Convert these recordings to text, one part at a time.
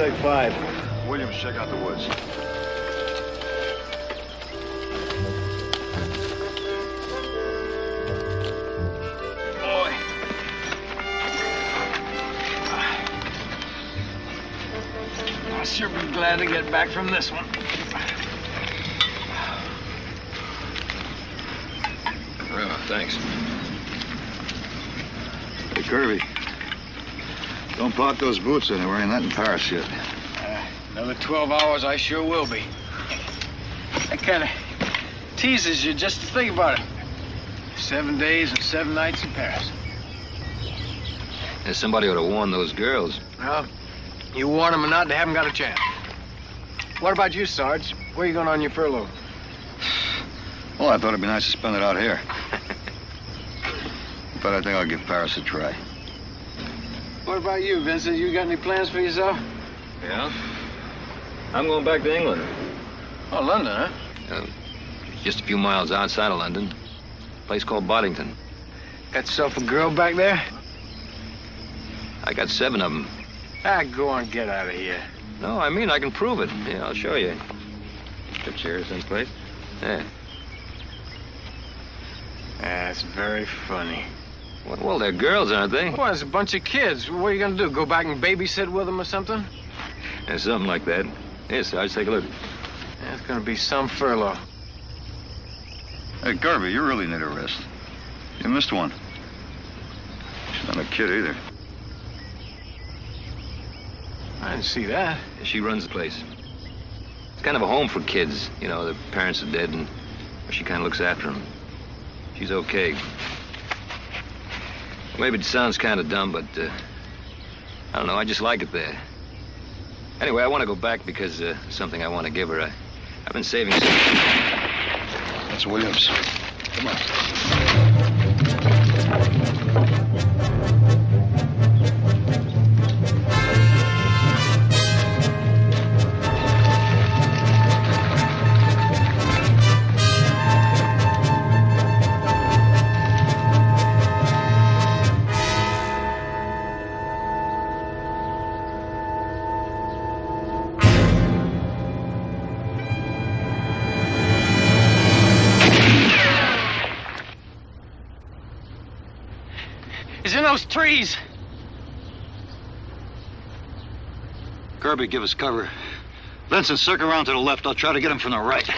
take 5. Williams, check out the woods. Boy. I'll sure be glad to get back from this one. Oh, thanks. Hey, Kirby. Don't park those boots anywhere. Ain't that in Paris yet. Another 12 hours, I sure will be. That kind of teases you just to think about it. 7 days and 7 nights in Paris. Yeah, somebody ought to warn those girls. Well, you warn them or not, they haven't got a chance. What about you, Sarge? Where are you going on your furlough? Well, I thought it'd be nice to spend it out here. But I think I'll give Paris a try. What about you, Vincent? You got any plans for yourself? Yeah? I'm going back to England. Oh, London, huh? Just a few miles outside of London. A place called Boddington. Got yourself a girl back there? I got 7 of them. Ah, go on, get out of here. No, I mean, I can prove it. Yeah, I'll show you. Picture someplace. Yeah. That's very funny. Well, they're girls, aren't they? Well, there's a bunch of kids. What are you gonna do, go back and babysit with them or something? Yeah, something like that. Here, Sarge, take a look. That's gonna be some furlough. Hey, Garvey, you really need a rest. You missed one. She's not a kid either. I didn't see that. She runs the place. It's kind of a home for kids. You know, their parents are dead, and she kind of looks after them. She's okay. Maybe it sounds kind of dumb, but I don't know. I just like it there. Anyway, I want to go back because something I want to give her. I've been saving some. That's Williams. Come on. He's in those trees. Kirby, give us cover. Vincent, circle around to the left. I'll try to get him from the right.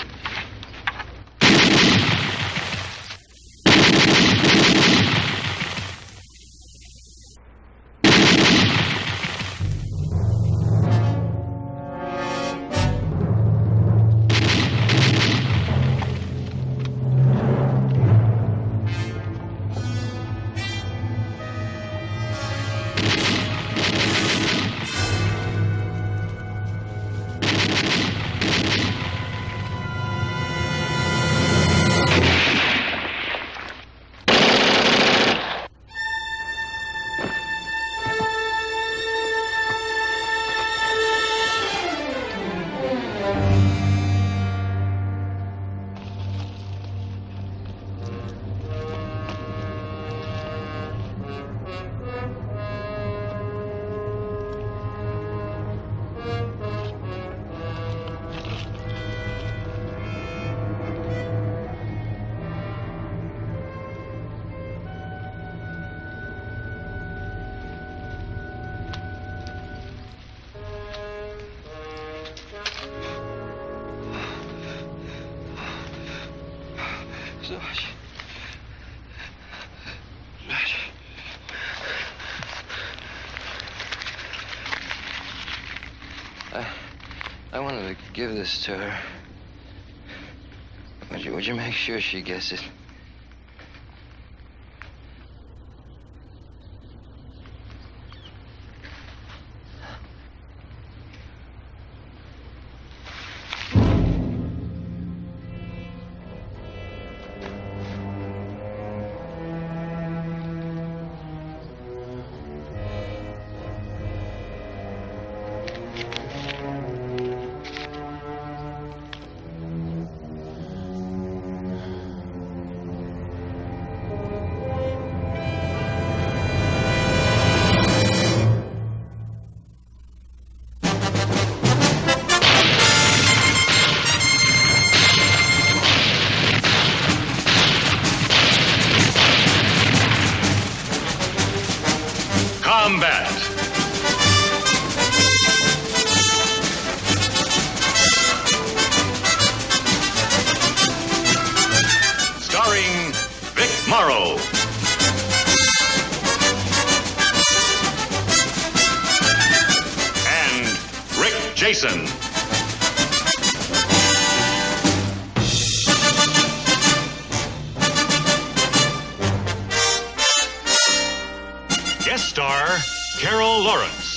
I wanted to give this to her. Would you make sure she gets it? Combat. Starring Vic Morrow. And Rick Jason. Guest star Carol Lawrence.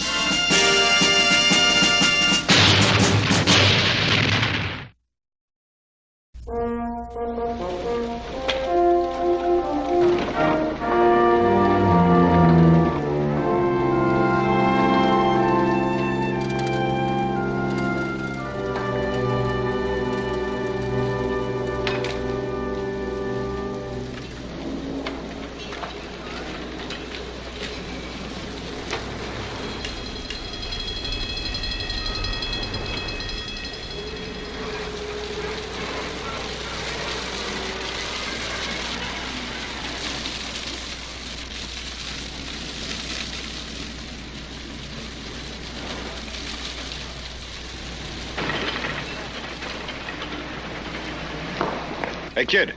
Hey, kid.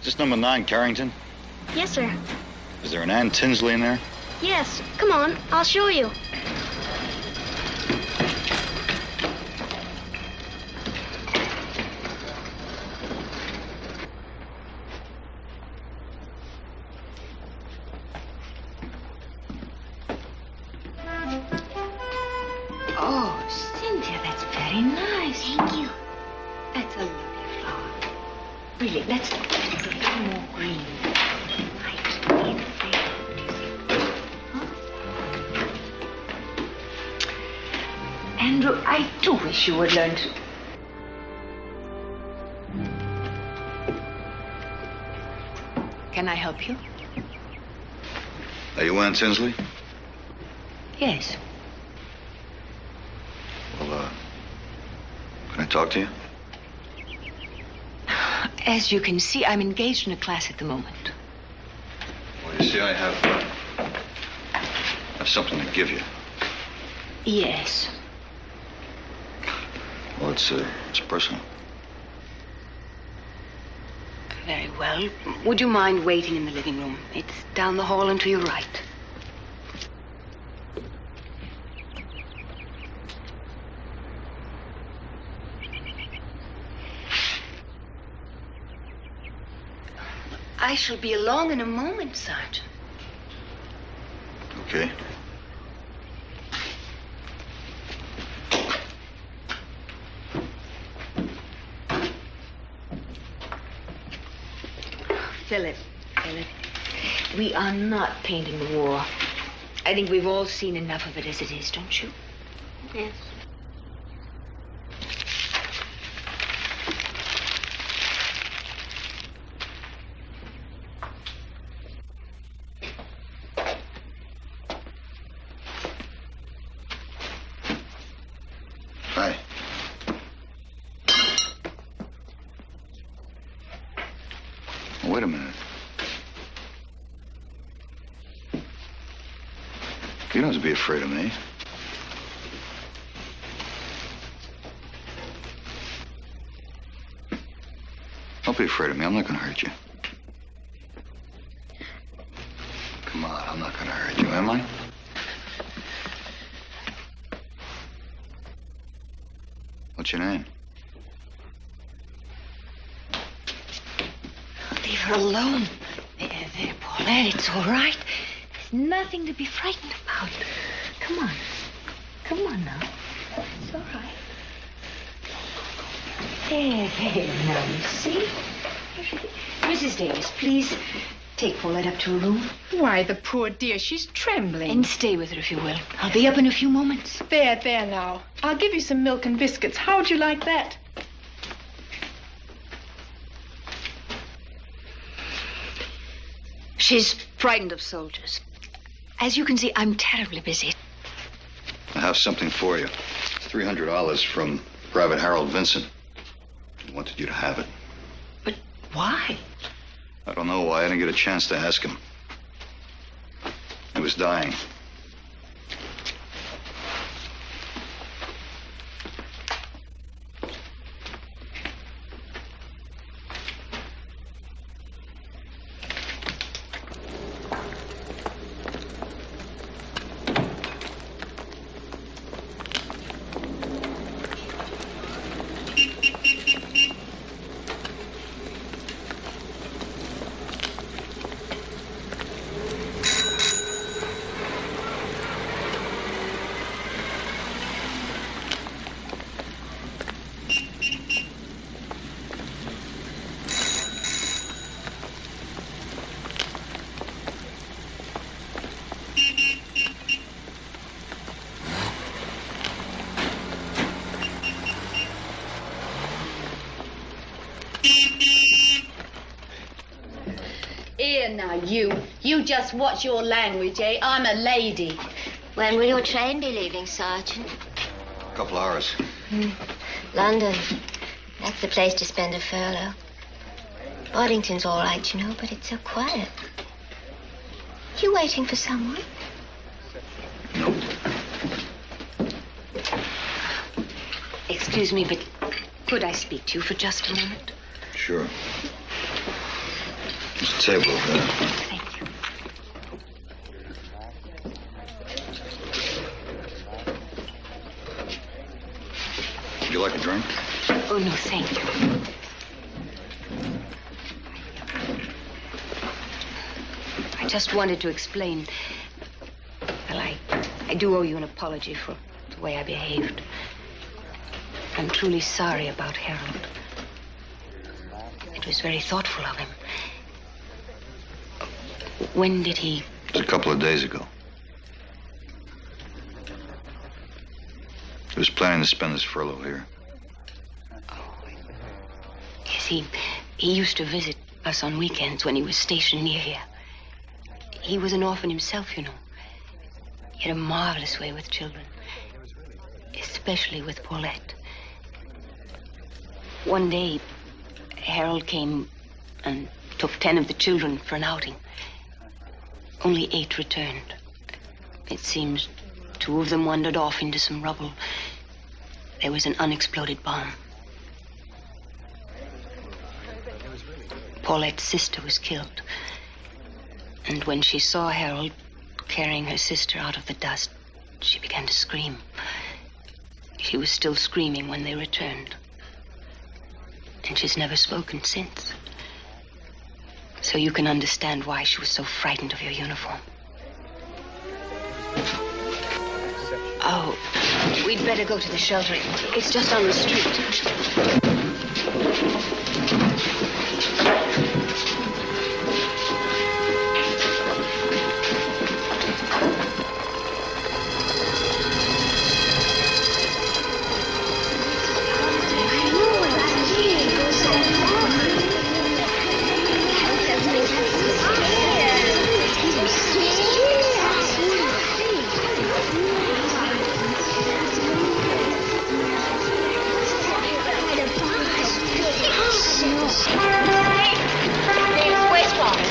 Is this number 9 Carrington? Yes, sir. Is there an Ann Tinsley in there? Yes. Come on, I'll show you. Oh, Cynthia, that's very nice. Thank you. That's a lovely flower. Really, let's put a little more green. Right in there. Huh? Andrew, I do wish you would learn to... Can I help you? Are you Ann Tinsley? Yes. Well, can I talk to you? As you can see, I'm engaged in a class at the moment. Well, you see, I have something to give you. Yes. Well, it's personal. Very well. Would you mind waiting in the living room? It's down the hall and to your right. I shall be along in a moment, Sergeant. Okay. Philip, we are not painting the war. I think we've all seen enough of it as it is, don't you? Yes. Hi. Wait a minute. You don't have to be afraid of me. Don't be afraid of me. I'm not going to hurt you. Come on, I'm not going to hurt you, am I? What's your name? Leave her alone. There, Paulette, it's all right. There's nothing to be frightened about. Come on. Come on now. It's all right. There, now you see. Mrs. Davis, please take Paulette up to her room. Why, the poor dear, she's trembling. And stay with her if you will. I'll be up in a few moments. There now. I'll give you some milk and biscuits. How would you like that? She's frightened of soldiers. As you can see, I'm terribly busy. I have something for you. It's $300 from Private Harold Vincent. He wanted you to have it. But why? I don't know why. I didn't get a chance to ask him. He was dying. now, you. You just watch your language, eh? I'm a lady. When will your train be leaving, Sergeant? A couple hours. London. That's the place to spend a furlough. Boddington's all right, you know, but it's so quiet. You waiting for someone? Nope. Excuse me, but could I speak to you for just a moment? Sure. There's a table over there. Thank you. Would you like a drink? Oh, no, thank you. I just wanted to explain. Well, I do owe you an apology for the way I behaved. I'm truly sorry about Harold. It was very thoughtful of him. When did he... It was a couple of days ago. He was planning to spend his furlough here. Yes, he used to visit us on weekends when he was stationed near here. He was an orphan himself, you know. He had a marvelous way with children, especially with Paulette. One day, Harold came and took 10 of the children for an outing. Only 8 returned. It seems 2 of them wandered off into some rubble. There was an unexploded bomb. Paulette's sister was killed. And when she saw Harold carrying her sister out of the dust, she began to scream. She was still screaming when they returned. And she's never spoken since. So you can understand why she was so frightened of your uniform. Oh, we'd better go to the shelter. It's just on the street.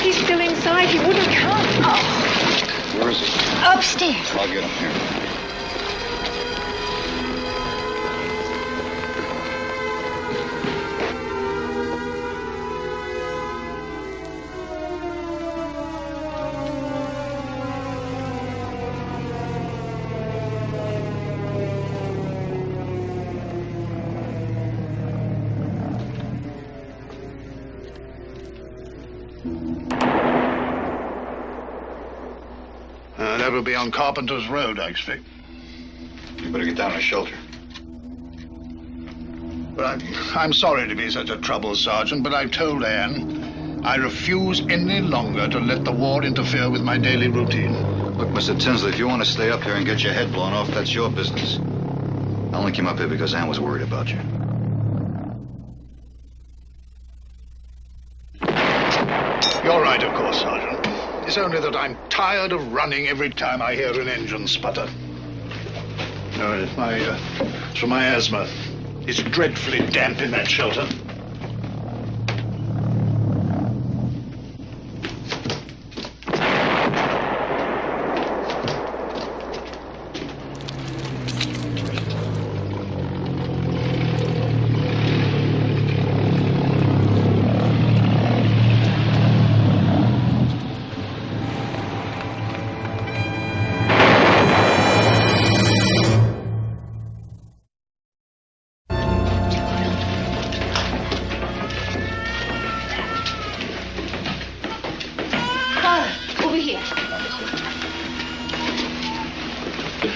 He's still inside. He wouldn't come. Oh. Where is he? Upstairs. I'll get him here. That will be on Carpenter's Road, I expect. You better get down to shelter. But I'm sorry to be such a trouble, Sergeant, but I've told Anne I refuse any longer to let the war interfere with my daily routine. Look, Mr. Tinsley, if you want to stay up here and get your head blown off, that's your business. I only came up here because Anne was worried about you. You're right, of course, Sergeant. It's only that I'm tired of running every time I hear an engine sputter. No, it's for my asthma. It's dreadfully damp in that shelter.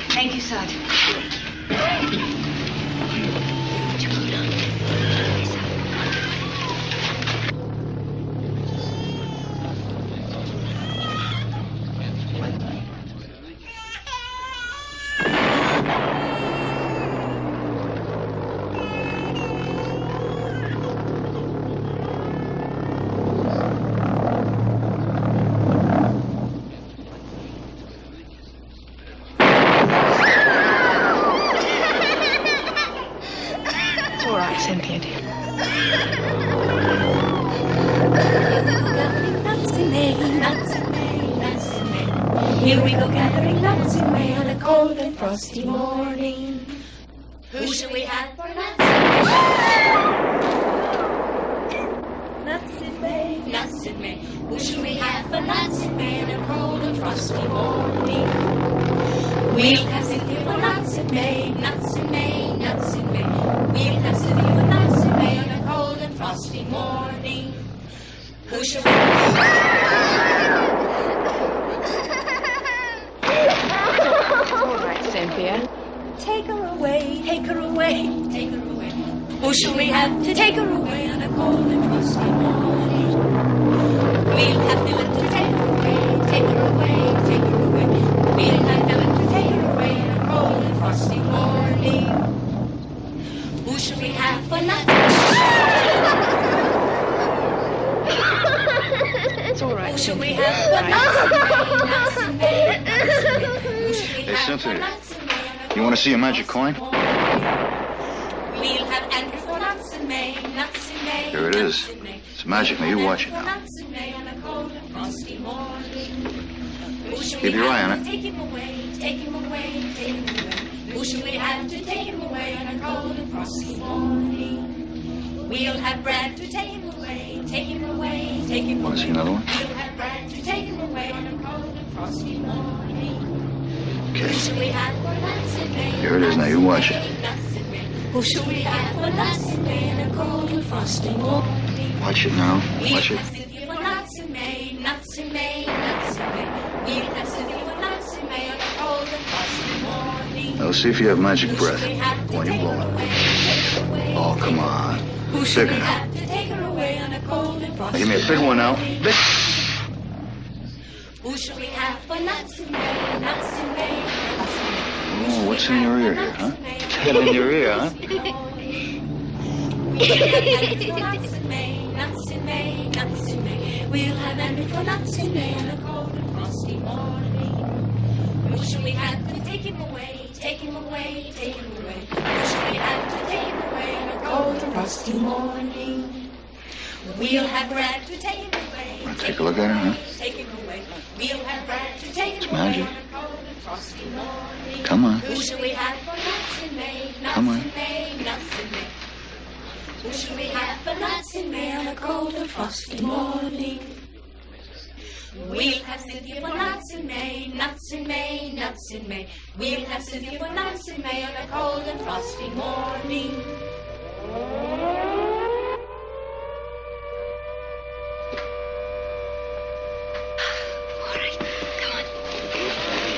Thank you, Sergeant. Gathering nuts in May, nuts in May, nuts in May. Here we go gathering nuts in May on a cold and frosty morning. Who shall we have for nuts in May? Nuts in May, nuts in May. Who shall we have for nuts in May on a cold and frosty morning? We'll have Cynthia for nuts in May, nuts in May, nuts in May. We'll have Cynthia for nuts in May on a cold and frosty morning. Who shall we All right, Cynthia. take her away, take her away, take her away? Who shall we have to take her away on a cold and frosty morning? We'll have Dylan to take her away, take her away, take her away. We'll have Dylan to take her away on a cold and frosty morning. Who shall we have for nuts? It's all right. Who shall we have for nuts in May, nuts in May, nuts in May? Who shall we Hey, have for Cynthia, nuts in May on a you want to see a magic coin? We'll have Andrew for nuts in May, nuts in May. Here it is. It's magic. Now you watch it now. Nuts in May on a cold and frosty morning. Who shall Keep we your eye have on to it. take him away, take him away, take him away? Who shall we have to take him away on a cold and frosty morning? We'll have Brad to take him away, take him away, take him Want away. to see another one? We'll have Brad to take him away on a cold and frosty morning. Who Okay. shall we have for nuts in May? Here it is. Now you watch it. Nuts in May. Who shall we have for nuts in May on a cold and frosty morning? Watch it now. Watch We'll it. have Cynthia for nuts in May, nuts in May, nuts in May. We'll have Cynthia for nuts in May on a cold and frosty morning. Now see if you have magic Who breath shall we have to when you take blow her it. away, take her away? Oh, come on. Who shall we Bigger now. have to take her away on a cold and Now frosty give me a big one now. Big. Who shall we have for nuts in May, nuts in May, nuts in May? Oh, what's in your ear here, huh? Tail in your ear, huh? We'll have Andrew for nuts in May, nuts in May, nuts in May. We'll have Andrew for nuts in May on a cold and frosty morning. Who shall we have to take him away, take him away, take him away? Who shall we have to take him away on a cold and frosty morning? We'll have Brad to take him away. Wanna take a look at it, huh? Take him away. We'll have Brad to take him It's away magic. on a cold and frosty morning. Come on. Who shall we have for nuts in May? Nuts Come on. in May, nuts in May. Who shall we have for nuts in May on a cold and frosty morning? We'll have Cynthia for nuts in May, nuts in May, nuts in May. We'll have Cynthia for nuts in May on a cold and frosty morning. All right, come on.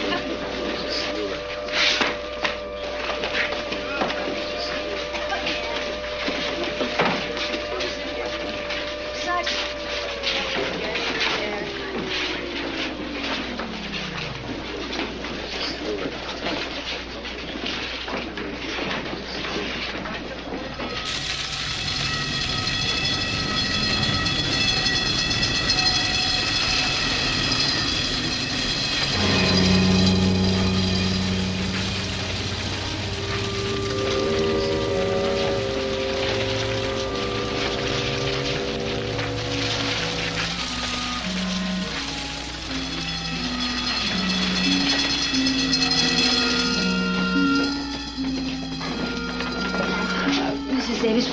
Mrs. Davis,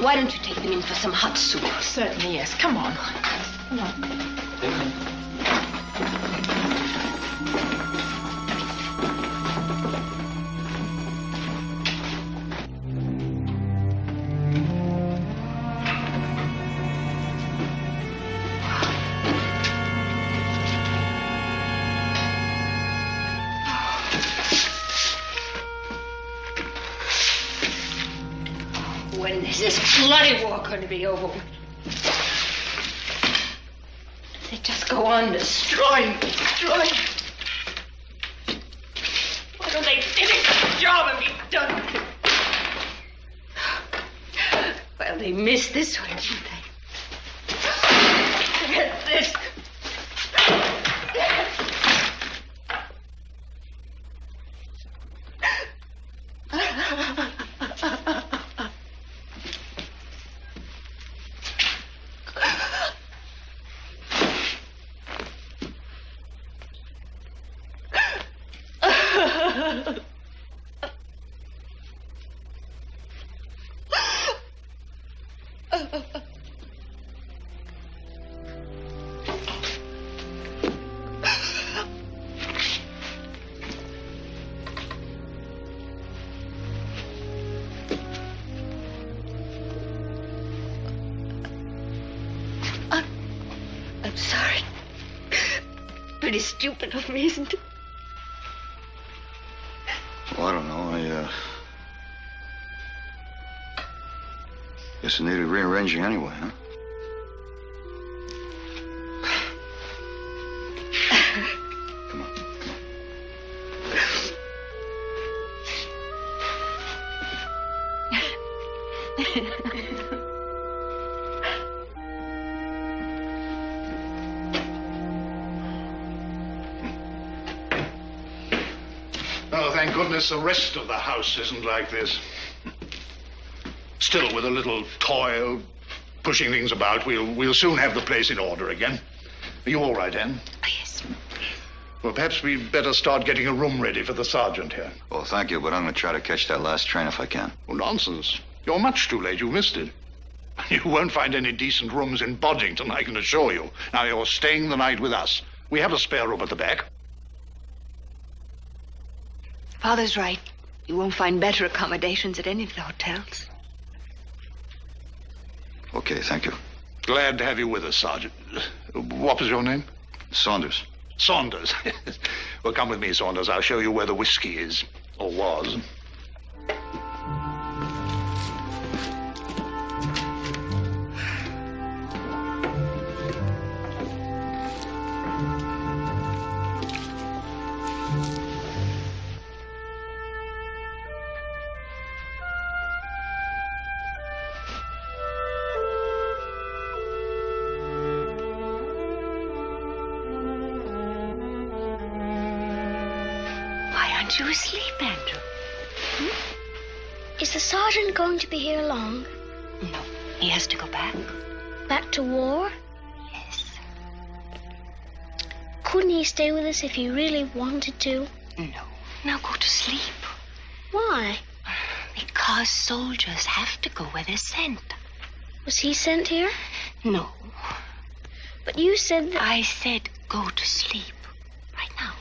why don't you take them in for some hot soup? Certainly, yes. Come on. Come on. When is this bloody war going to be over? They just go on destroying. Why don't they finish the job and be done? Well, they missed this one, didn't they? Get this. I'm sorry. Pretty stupid of me, isn't it? Well, I don't know. Guess it needed rearranging anyway, huh? Come on. Oh, thank goodness the rest of the house isn't like this. Still, with a little toil, pushing things about, we'll soon have the place in order again. Are you all right, Anne? Oh, yes. Well, perhaps we'd better start getting a room ready for the sergeant here. Well, thank you, but I'm going to try to catch that last train if I can. Oh, nonsense. You're much too late. You missed it. You won't find any decent rooms in Boddington, I can assure you. Now, you're staying the night with us. We have a spare room at the back. Father's right. You won't find better accommodations at any of the hotels. Okay, thank you. Glad to have you with us, Sergeant. What was your name? Saunders. Saunders. Well, come with me, Saunders. I'll show you where the whiskey is, or was. You asleep, Andrew? Is the sergeant going to be here long? No, he has to go back. Back to war? Yes. Couldn't he stay with us if he really wanted to? No. Now go to sleep. Why? Because soldiers have to go where they're sent. Was he sent here? No. But you said that... I said go to sleep. Right now.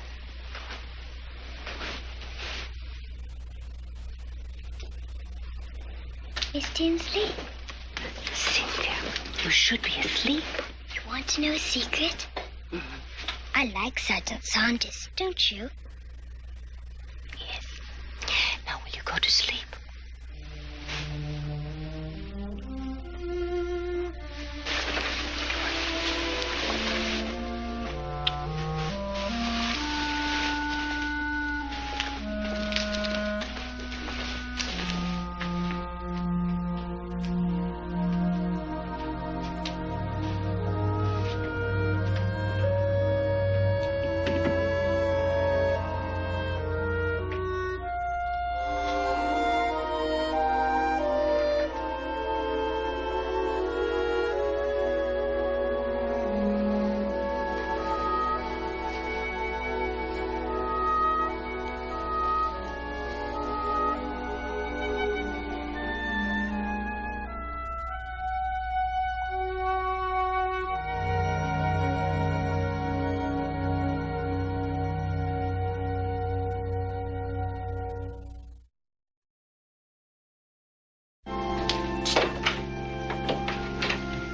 Is Tin asleep? Cynthia, you should be asleep. You want to know a secret? Mm-hmm. I like Sgt Saunders, don't you? Yes. Now will you go to sleep?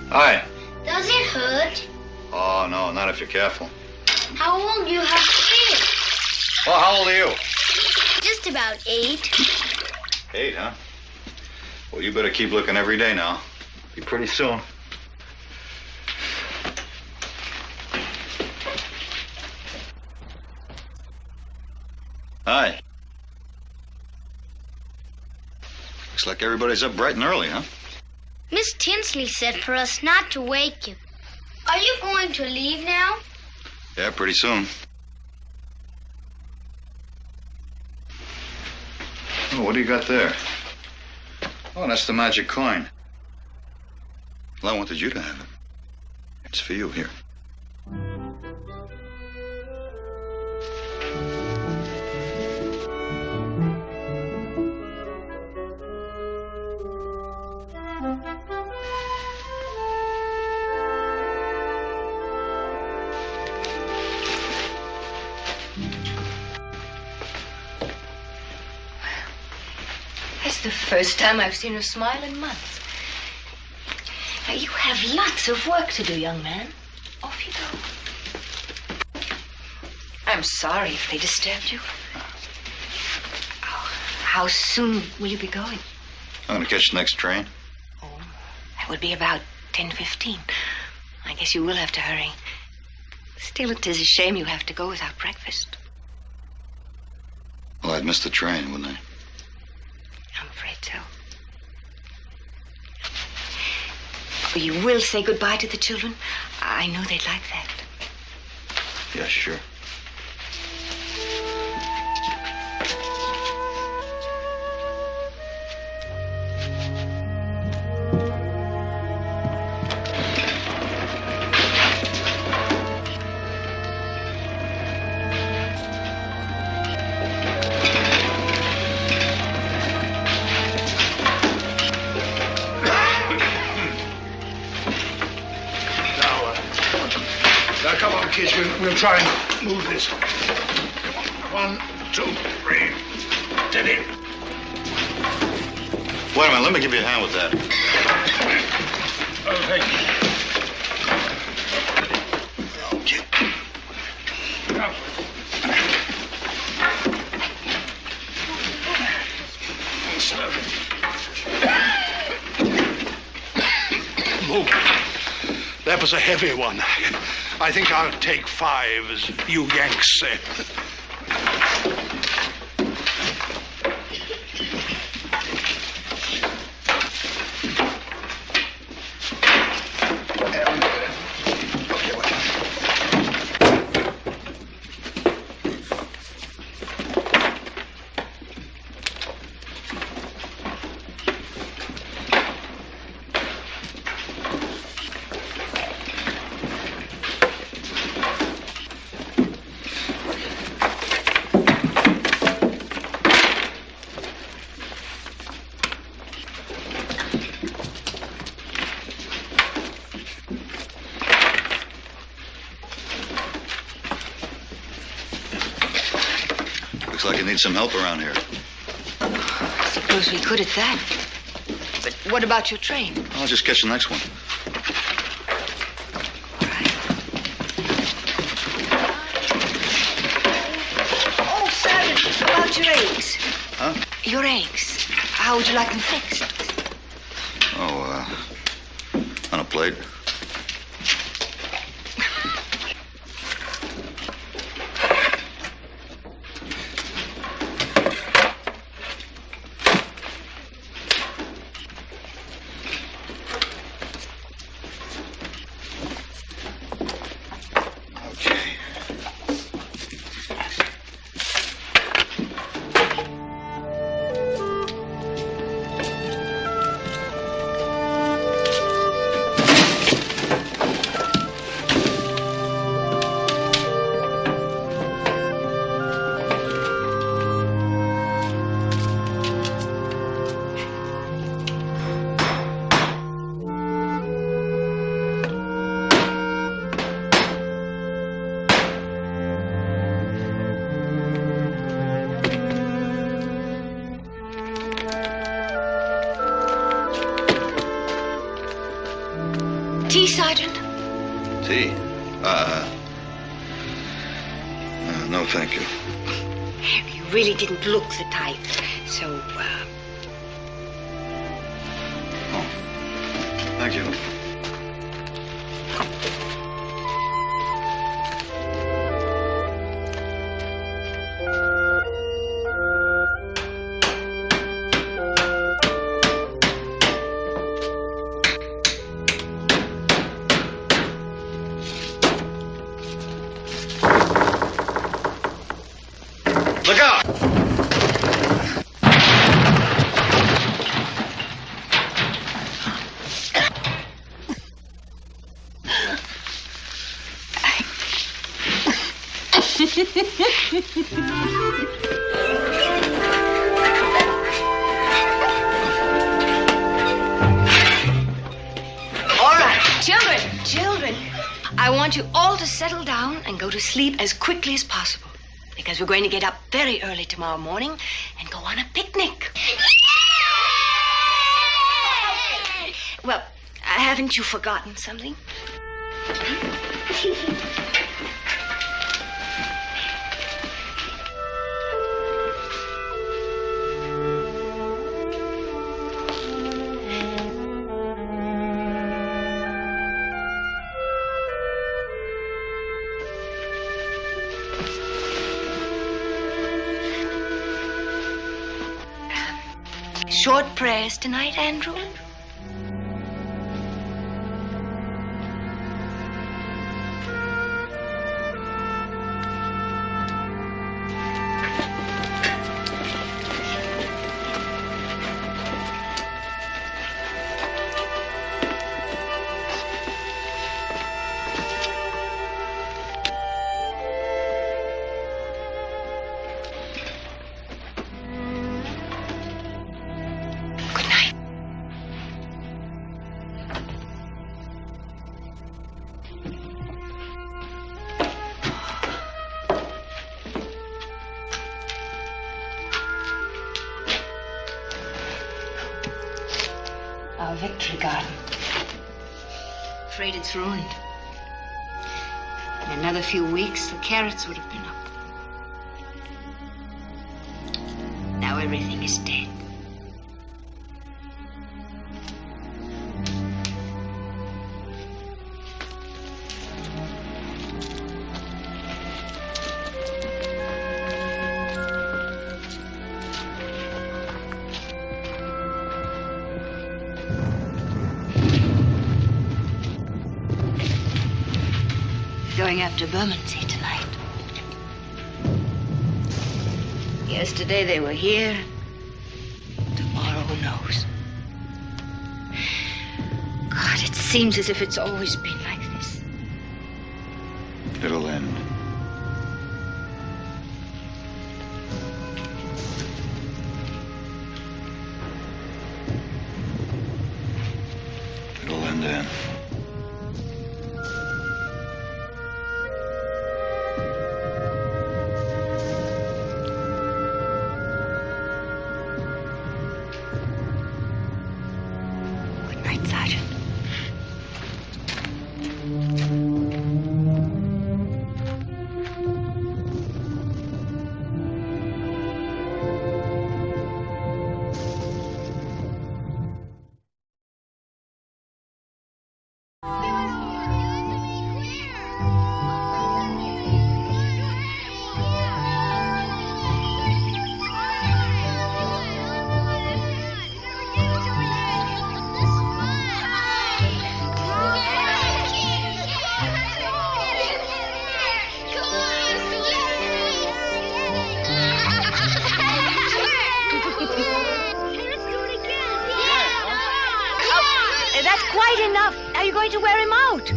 Hi. Does it hurt? Oh, no, not if you're careful. How old do you have to be? Well, how old are you? Just about 8. 8, huh? Well, you better keep looking every day now. Be pretty soon. Hi. Looks like everybody's up bright and early, huh? Miss Tinsley said for us not to wake you. Are you going to leave now? Yeah, pretty soon. Oh, what do you got there? Oh, that's the magic coin. Well, I wanted you to have it. It's for you here. That's the first time I've seen her smile in months. Now, you have lots of work to do, young man. Off you go. I'm sorry if they disturbed you. Oh, how soon will you be going? I'm going to catch the next train. Oh, that would be about 10:15. I guess you will have to hurry. Still, it is a shame you have to go without breakfast. Well, I'd miss the train, wouldn't I? I'm afraid so. Oh, you will say goodbye to the children? I know they'd like that. Yeah, sure. Kids, we'll try and move this. Come on. 1, 2, 3. Steady. Wait a minute, let me give you a hand with that. Oh, thank you. Okay. Move. That was a heavy one. I think I'll take 5, as you Yanks say. Looks like you need some help around here. I suppose we could at that. But what about your train? I'll just catch the next one. Oh, Sergeant, about your eggs. Huh? Your eggs. How would you like them fixed? Oh, on a plate. Tea, Sergeant? Tea? No, thank you. You really didn't look the type, so, Oh, thank you. Look out! All right, children, I want you all to settle down and go to sleep as quickly as possible, because we're going to get up very early tomorrow morning and go on a picnic. Well, haven't you forgotten something? Short prayers tonight, Andrew? Our victory garden. Afraid it's ruined. In another few weeks, the carrots would have been up. Now everything is dead. Going after Bermondsey tonight. Yesterday they were here. Tomorrow, who knows? God, it seems as if it's always been like this. It'll end. It'll end, Ann. Sergeant. That's quite enough. Now you're going to wear him out.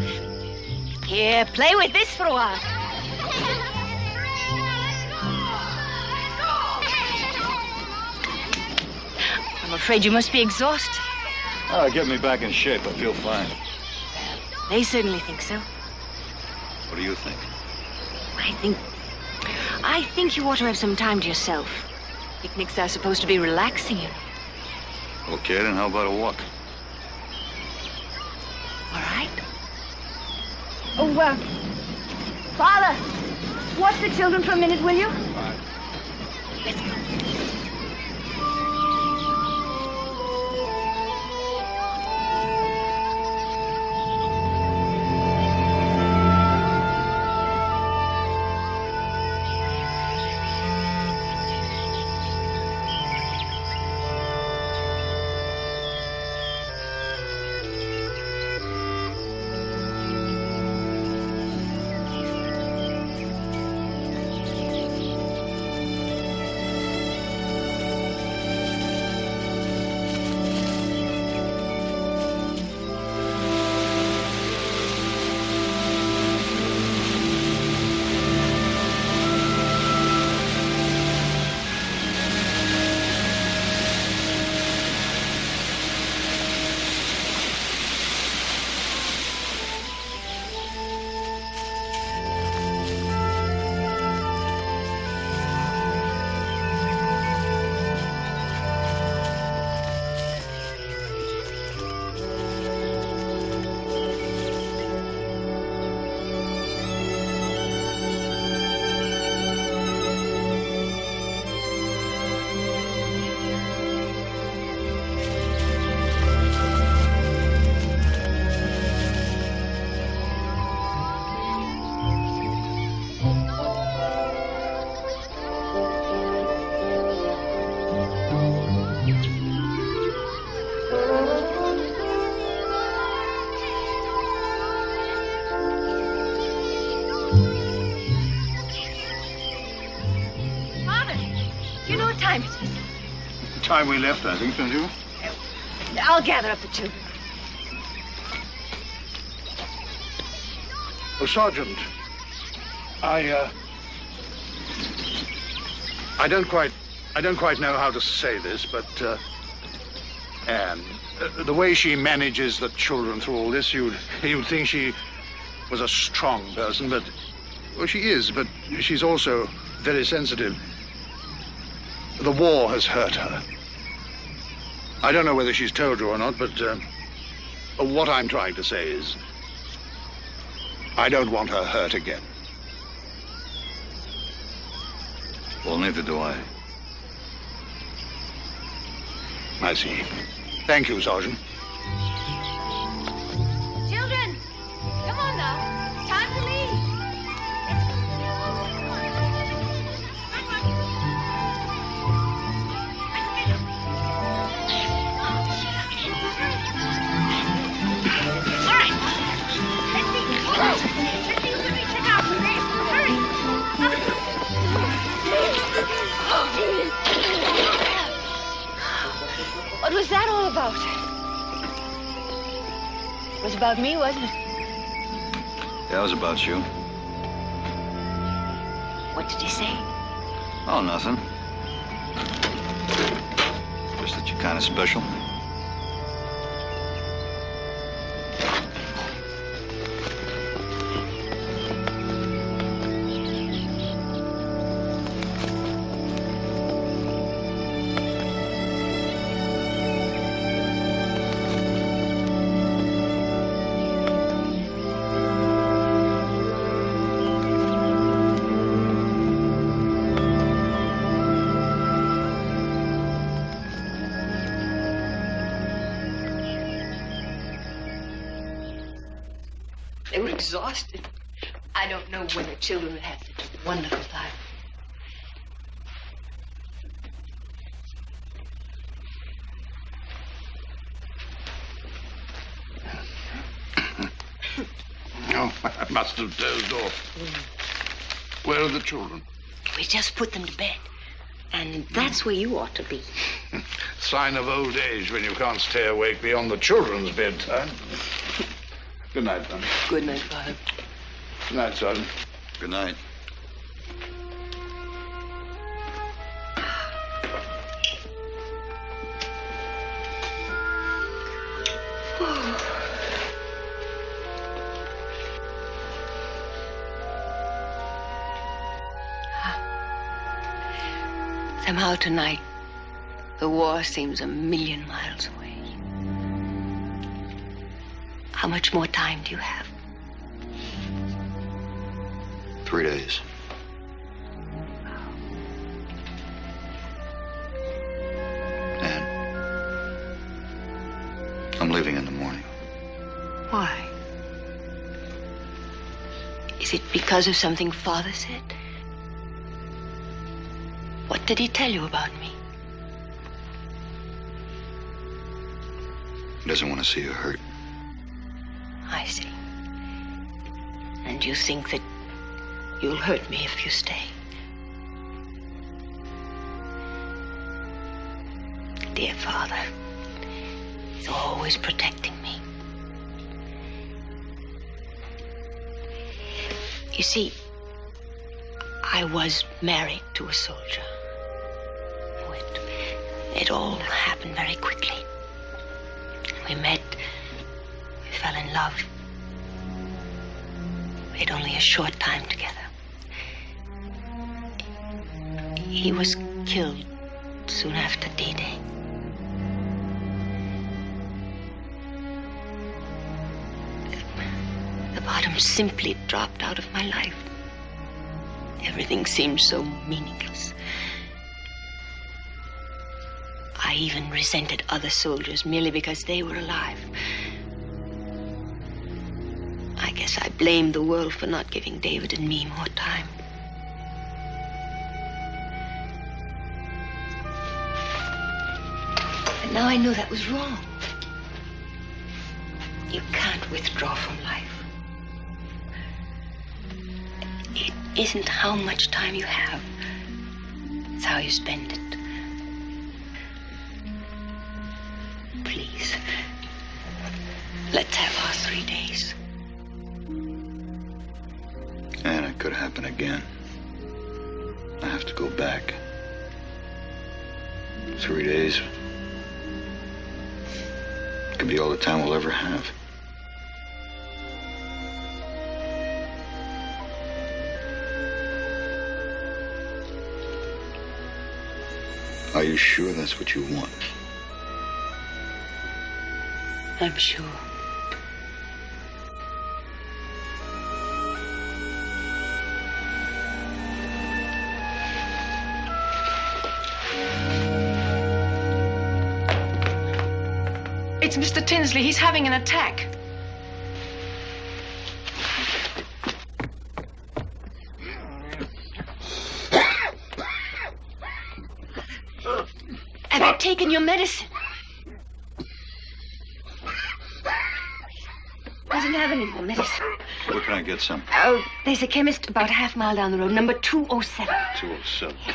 Here, play with this for a while. I'm afraid you must be exhausted. Get me back in shape. I feel fine. They certainly think so. What do you think? I think you ought to have some time to yourself. Picnics are supposed to be relaxing, you know. Okay, then how about a walk? All right. Oh, Father, watch the children for a minute, will you? All right. Let's go. time is it? The time we left, I think, don't you? I'll gather up the children. Oh, Sergeant, I don't quite know how to say this, but Anne, the way she manages the children through all this, you'd think she was a strong person, but well, she is, but she's also very sensitive. The war has hurt her. I don't know whether she's told you or not, but what I'm trying to say is I don't want her hurt again. Well, neither do I. I see. Thank you, Sergeant. Children, come on now. It's time to leave. What was that all about? It was about me, wasn't it? Yeah, it was about you. What did he say? Oh, nothing. Just that you're kind of special. They were exhausted. I don't know when the children would have such a wonderful time. Oh, I must have dozed off. Where are the children? We just put them to bed. And that's where you ought to be. Sign of old age when you can't stay awake beyond the children's bedtime. Good night, son. Good night, Father. Good night, Sergeant. Good night. Somehow tonight, the war seems a million miles away. How much more time do you have? 3 days. And I'm leaving in the morning. Why? Is it because of something Father said? What did he tell you about me? He doesn't want to see you hurt. I see. And you think that you'll hurt me if you stay? Dear Father, he's always protecting me. You see, I was married to a soldier. It all happened very quickly. We met, we fell in love. We had only a short time together. He was killed soon after D-Day. The bottom simply dropped out of my life. Everything seemed so meaningless. I even resented other soldiers merely because they were alive. I guess I blamed the world for not giving David and me more time. And now I know that was wrong. You can't withdraw from life. It isn't how much time you have. It's how you spend it. Let's have our 3 days. And it could happen again. I have to go back. 3 days. Could be all the time we'll ever have. Are you sure that's what you want? I'm sure. It's Mr. Tinsley. He's having an attack. Have you taken your medicine? Doesn't have any more medicine. Where can I get some? Oh, there's a chemist about a half mile down the road, number 207. 207. Yes.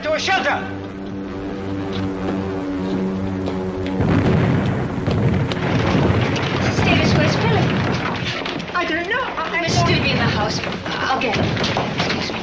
To a shelter! Davis, where's Philip? I don't know. He must still be in the house. I'll get him. Excuse me.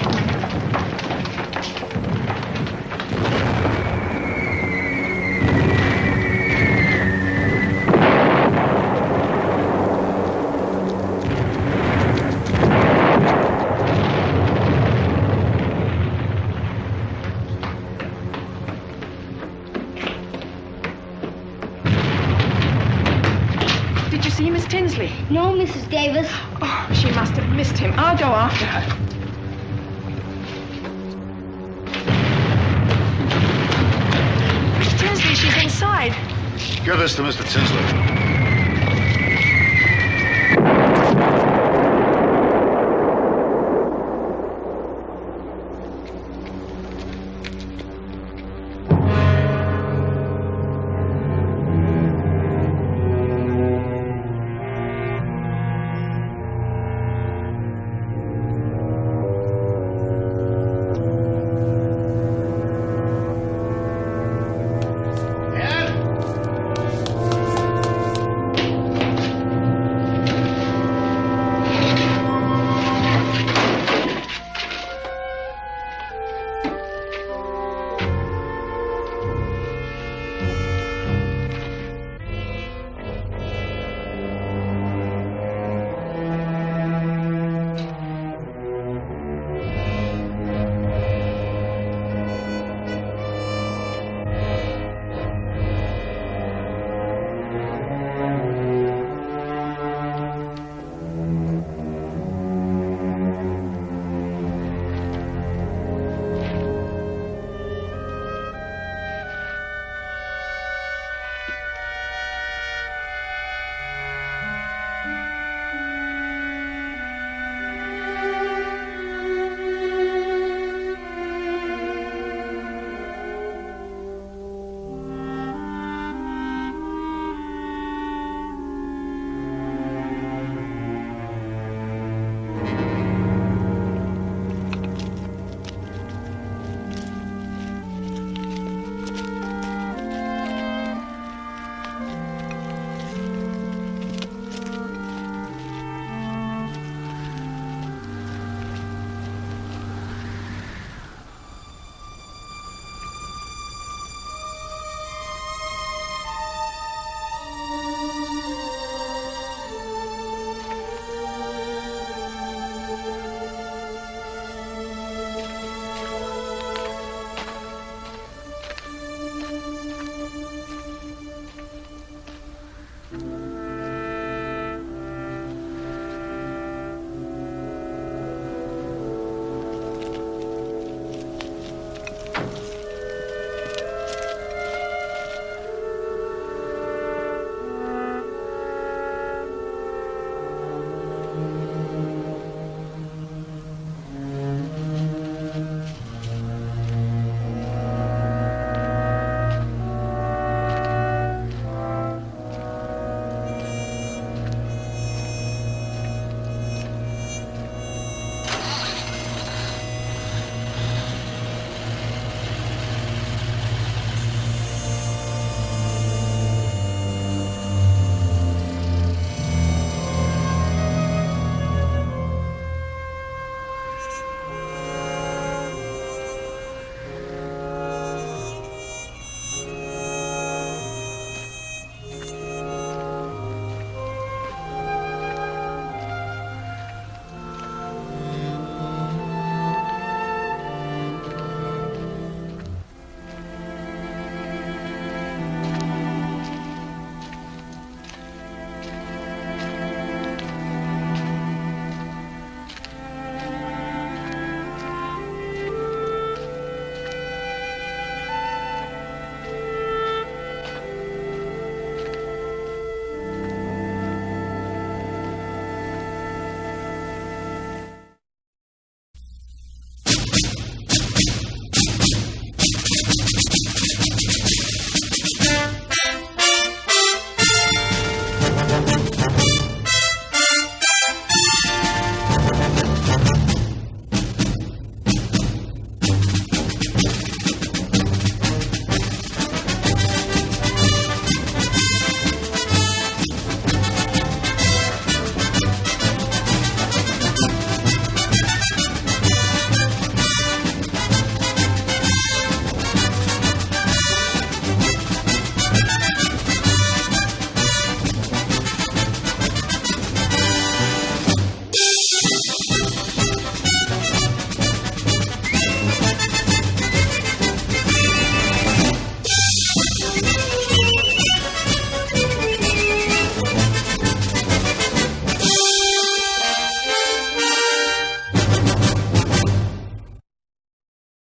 Miss Tinsley? No, Mrs. Davis. Oh, she must have missed him. I'll go after her. Miss Tinsley, she's inside. Give this to Mr. Tinsley.